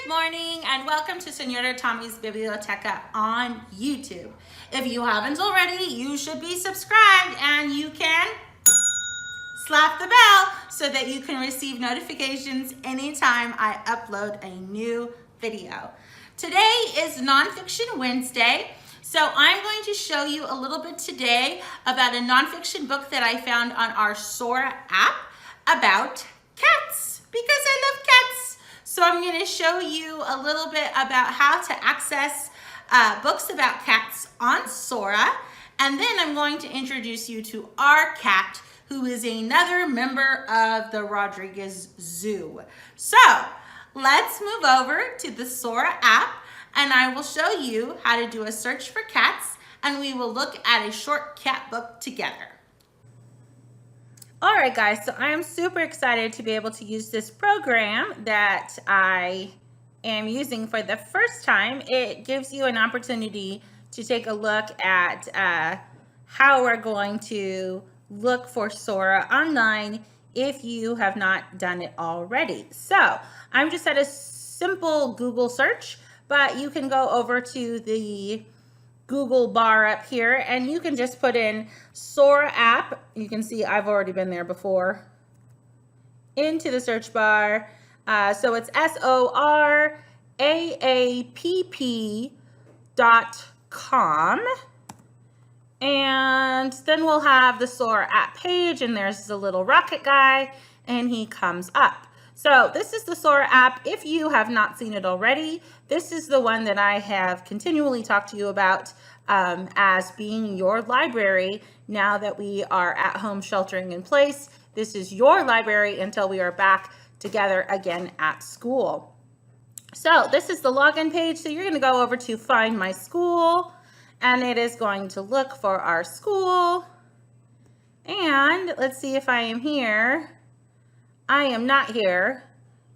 morning and welcome to Senora Tommy's Biblioteca on YouTube. If you haven't already, you should be subscribed and you can slap the bell so that you can receive notifications anytime I upload a new video. Today is Nonfiction Wednesday, so I'm going to show you a little bit today about a nonfiction book that I found on our SORA app about cats, because I love cats. So I'm going to show you a little bit about how to access books about cats on SORA, and then I'm going to introduce you to our cat, who is another member of the Rodriguez Zoo. So let's move over to the SORA app, and I will show you how to do a search for cats, and we will look at a short cat book together. All right, guys, so I am super excited to be able to use this program that I am using for the first time. It gives you an opportunity to take a look at how we're going to look for SORA online if you have not done it already. So I'm just at a simple Google search, but you can go over to the Google bar up here and you can just put in SORA app. You can see I've already been there before into the search bar. So it's SORAAPP.com. And then we'll have the SORA app page, and there's the little rocket guy, and he comes up. So this is the SORA app. If you have not seen it already, this is the one that I have continually talked to you about as being your library now that we are at home sheltering in place. This is your library until we are back together again at school. So this is the login page. So you're going to go over to Find My School, and it is going to look for our school. And let's see if I am here. I am not here.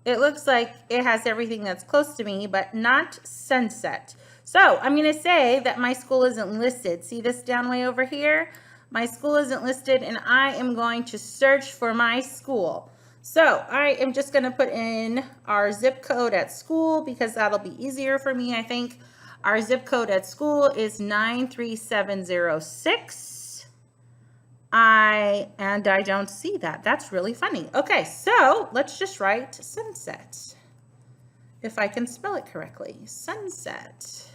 It looks like it has everything that's close to me, but not Sunset. So I'm going to say that my school isn't listed. See this down way over here? My school isn't listed, and I am going to search for my school. So I am just going to put in our zip code at school because that'll be easier for me, I think. Our zip code at school is 93706. I don't see that. That's really funny. Okay, so let's just write Sunset. If I can spell it correctly. Sunset.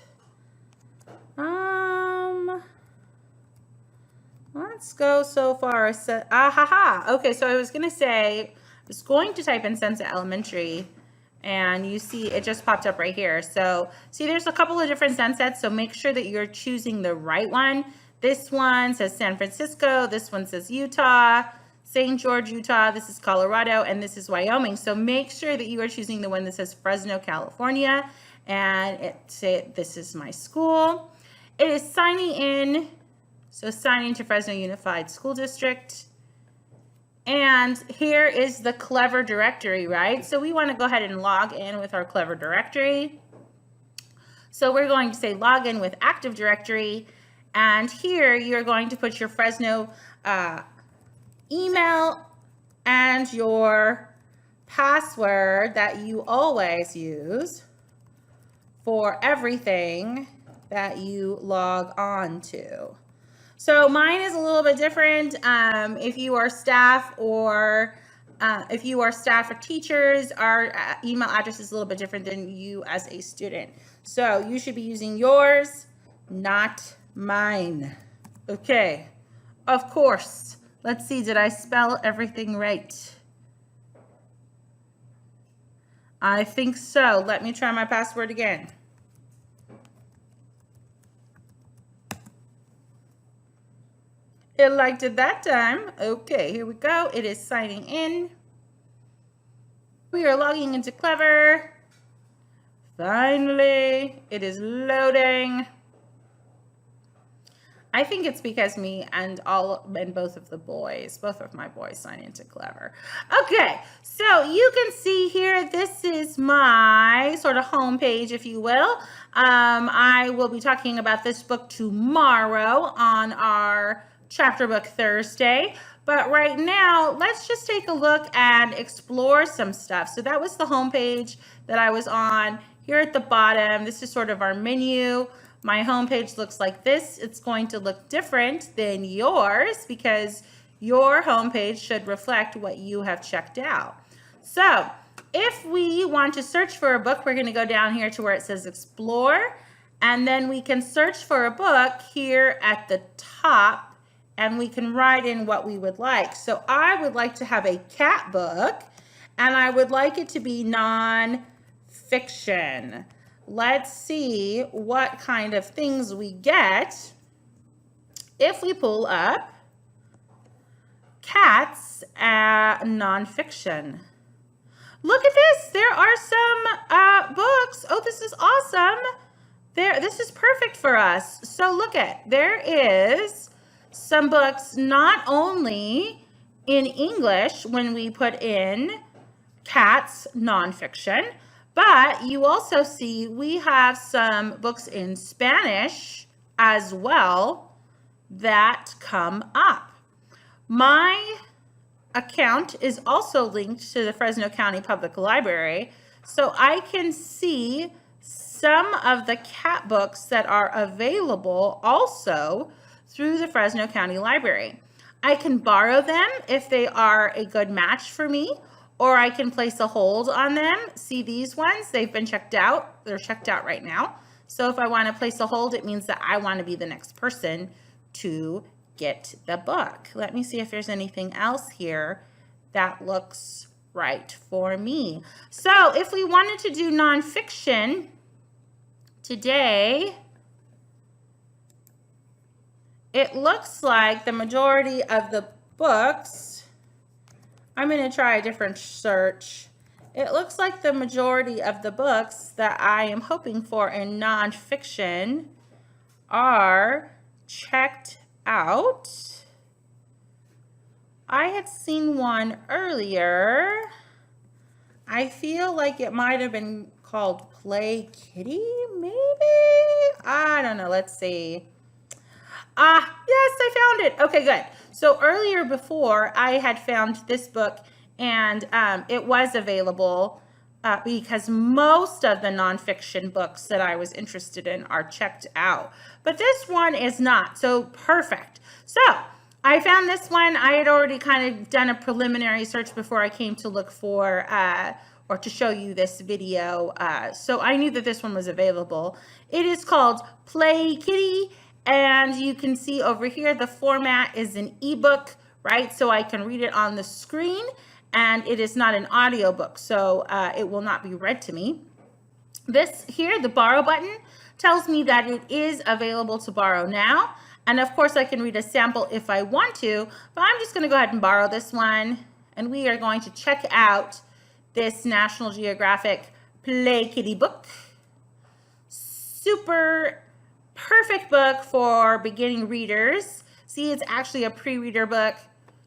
Let's go so far as okay, so I was going to type in Sunset Elementary, and you see it just popped up right here. So see, there's a couple of different Sunsets, so make sure that you're choosing the right one. This one says San Francisco, this one says Utah, St. George, Utah, this is Colorado, and this is Wyoming. So make sure that you are choosing the one that says Fresno, California, and this is my school. It is signing in, so signing to Fresno Unified School District. And here is the Clever directory, right? So we want to go ahead and log in with our Clever directory. So we're going to say log in with Active Directory. And here you're going to put your Fresno email and your password that you always use for everything that you log on to. So mine is a little bit different. If you are staff or teachers, our email address is a little bit different than you as a student. So you should be using yours, not mine. Okay, of course. Let's see, did I spell everything right? I think so. Let me try my password again. It liked it that time. Okay, here we go. It is signing in. We are logging into Clever. Finally, it is loading. I think it's because me and both of my boys sign into Clever. Okay, so you can see here, this is my sort of home page, if you will. I will be talking about this book tomorrow on our chapter book Thursday, But right now, let's just take a look and explore some stuff. So that was the home page that I was on. Here at the bottom, this is sort of our menu. My home page looks like this. It's going to look different than yours because your home page should reflect what you have checked out. So if we want to search for a book, we're going to go down here to where it says Explore, and then we can search for a book here at the top, and we can write in what we would like. So I would like to have a cat book, and I would like it to be non-fiction. Let's see what kind of things we get if we pull up cats non-fiction. Look at this. There are some books. Oh, this is awesome. This is perfect for us. So look there is some books not only in English when we put in cats nonfiction, but you also see we have some books in Spanish as well that come up. My account is also linked to the Fresno County Public Library, so I can see some of the cat books that are available also through the Fresno County Library. I can borrow them if they are a good match for me, or I can place a hold on them. See these ones? They've been checked out. They're checked out right now. So if I want to place a hold, it means that I want to be the next person to get the book. Let me see if there's anything else here that looks right for me. So if we wanted to do nonfiction today, it looks like the majority of the books, I'm going to try a different search. It looks like the majority of the books that I am hoping for in nonfiction are checked out. I had seen one earlier. I feel like it might have been called Play Kitty, maybe? I don't know. Let's see. Yes, I found it. Okay, good. So earlier before, I had found this book, and it was available because most of the nonfiction books that I was interested in are checked out. But this one is not, so perfect. So I found this one. I had already kind of done a preliminary search before I came to look for or to show you this video. So I knew that this one was available. It is called Play Kitty. And you can see over here, the format is an ebook, right? So I can read it on the screen, and it is not an audio book, so it will not be read to me. This here, the borrow button, tells me that it is available to borrow now. And of course, I can read a sample if I want to, but I'm just gonna go ahead and borrow this one. And we are going to check out this National Geographic Play Kitty book. Super perfect book for beginning readers. See, it's actually a pre-reader book.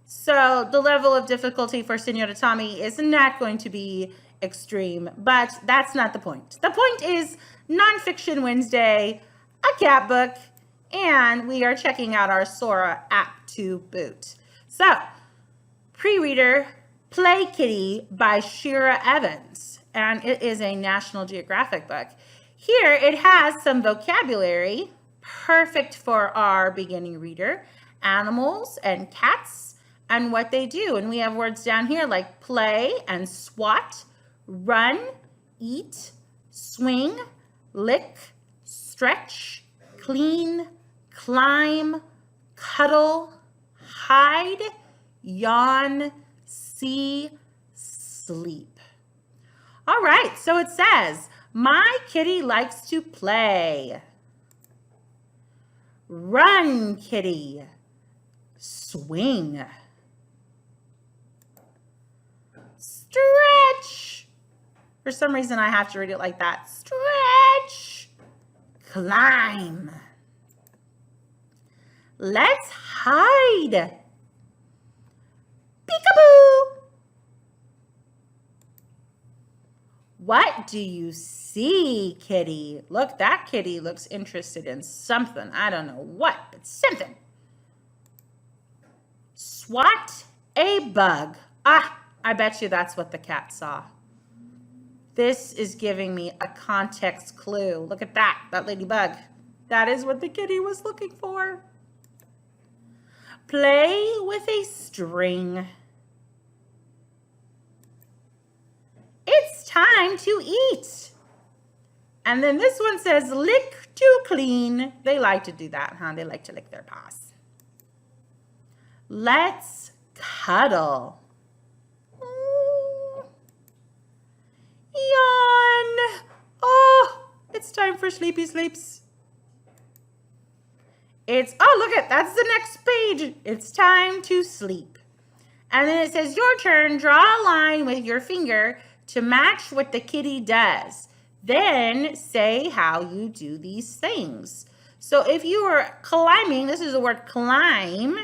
So the level of difficulty for Senora Tommy is not going to be extreme, but that's not the point. The point is Nonfiction Wednesday, a cat book, and we are checking out our SORA app to boot. So, pre-reader, Play Kitty by Shira Evans, and it is a National Geographic book. Here it has some vocabulary, perfect for our beginning reader, animals and cats and what they do. And we have words down here like play and swat, run, eat, swing, lick, stretch, clean, climb, cuddle, hide, yawn, see, sleep. All right, so it says, my kitty likes to play. Run, kitty. Swing. Stretch. For some reason, I have to read it like that. Stretch. Climb. Let's hide. Peekaboo. What do you see, kitty? Look, that kitty looks interested in something. I don't know what, but something. Swat a bug. Ah, I bet you that's what the cat saw. This is giving me a context clue. Look at that ladybug. That is what the kitty was looking for. Play with a string. It's time to eat. And then this one says lick to clean. They like to do that, huh? They like to lick their paws. Let's cuddle. Yawn. Oh, it's time for sleepy sleeps. Look at, that's the next page. It's time to sleep. And then it says, your turn, draw a line with your finger to match what the kitty does. Then say how you do these things. So if you are climbing, this is the word climb.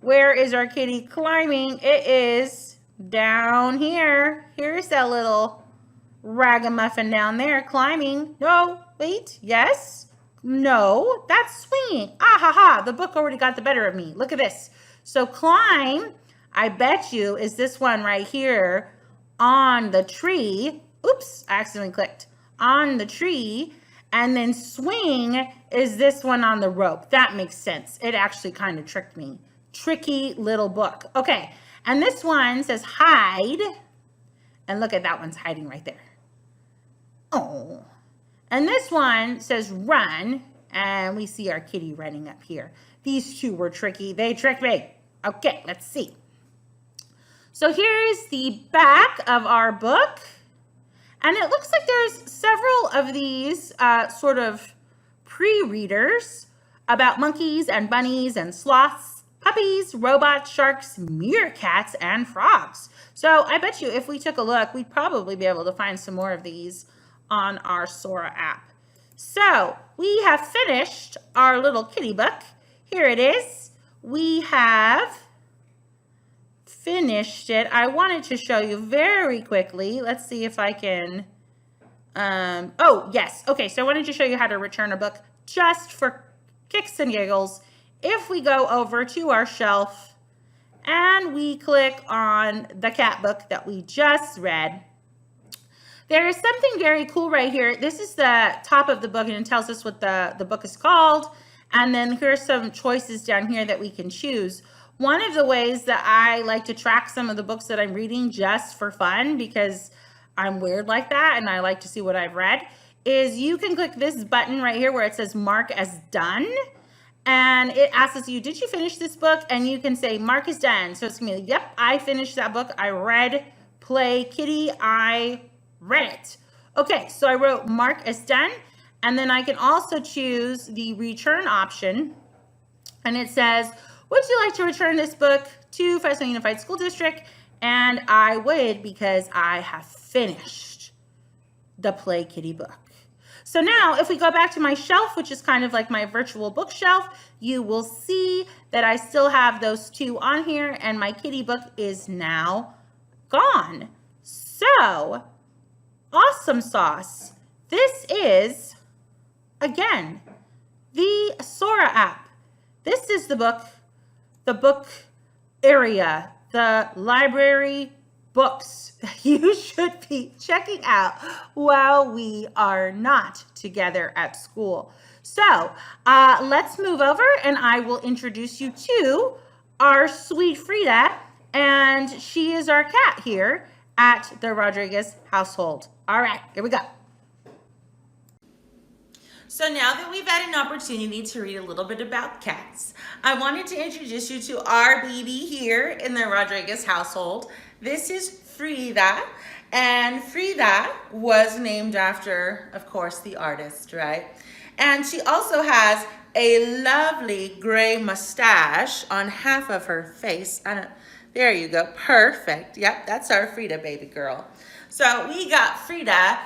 Where is our kitty climbing? It is down here. Here's that little ragamuffin down there climbing. No, wait, yes, no, that's swinging. Ah ha ha, the book already got the better of me. Look at this. So climb, I bet you, is this one right here on the tree. Oops, I accidentally clicked. On the tree. And then swing is this one on the rope. That makes sense. It actually kind of tricked me. Tricky little book. Okay, and this one says hide. And look at that one's hiding right there. Oh. And this one says run. And we see our kitty running up here. These two were tricky. They tricked me. Okay, let's see. So here is the back of our book. And it looks like there's several of these sort of pre-readers about monkeys and bunnies and sloths, puppies, robots, sharks, meerkats, and frogs. So I bet you if we took a look, we'd probably be able to find some more of these on our SORA app. So we have finished our little kitty book. Here it is. We have finished it. I wanted to show you very quickly. Let's see if I can. Oh, yes. Okay, so I wanted to show you how to return a book just for kicks and giggles. If we go over to our shelf and we click on the cat book that we just read, there is something very cool right here. This is the top of the book and it tells us what the book is called. And then here's some choices down here that we can choose. One of the ways that I like to track some of the books that I'm reading just for fun, because I'm weird like that and I like to see what I've read, is you can click this button right here where it says mark as done. And it asks you, did you finish this book? And you can say mark is done. So it's gonna be like, yep, I finished that book. I read Play Kitty, I read it. Okay, so I wrote mark as done. And then I can also choose the return option. And it says, would you like to return this book to Fresno Unified School District? And I would, because I have finished the Play Kitty book. So now if we go back to my shelf, which is kind of like my virtual bookshelf, you will see that I still have those two on here and my kitty book is now gone. So awesome sauce. This is, again, the SORA app. This is the book area, the library books that you should be checking out while we are not together at school. So let's move over and I will introduce you to our sweet Frida, and she is our cat here at the Rodriguez household. All right, here we go. So now that we've had an opportunity to read a little bit about cats, I wanted to introduce you to our baby here in the Rodriguez household. This is Frida, and Frida was named after, of course, the artist, right? And she also has a lovely gray mustache on half of her face. There you go, perfect. Yep, that's our Frida baby girl. So we got Frida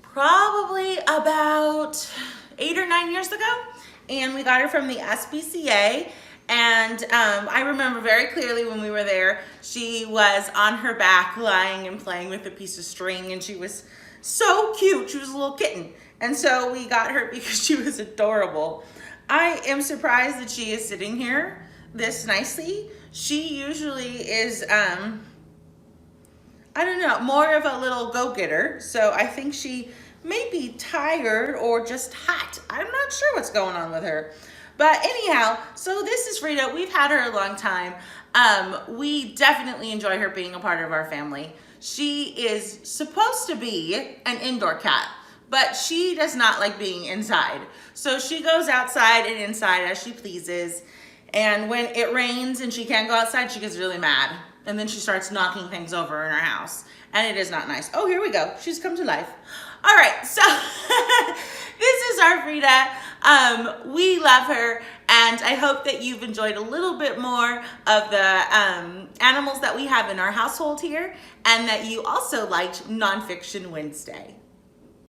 probably about 8 or 9 years ago, and we got her from the SPCA. And I remember very clearly when we were there, she was on her back lying and playing with a piece of string, and she was so cute. She was a little kitten, and so we got her because she was adorable. I am surprised that she is sitting here this nicely. She usually is, I don't know, more of a little go-getter. So I think she may be tired or just hot. I'm not sure what's going on with her. But anyhow, so this is Frida. We've had her a long time. We definitely enjoy her being a part of our family. She is supposed to be an indoor cat, but she does not like being inside. So she goes outside and inside as she pleases. And when it rains and she can't go outside, she gets really mad. And then she starts knocking things over in our house. And it is not nice. Oh, here we go. She's come to life. All right, so this is our Frida. We love her, and I hope that you've enjoyed a little bit more of the animals that we have in our household here, and that you also liked Nonfiction Wednesday.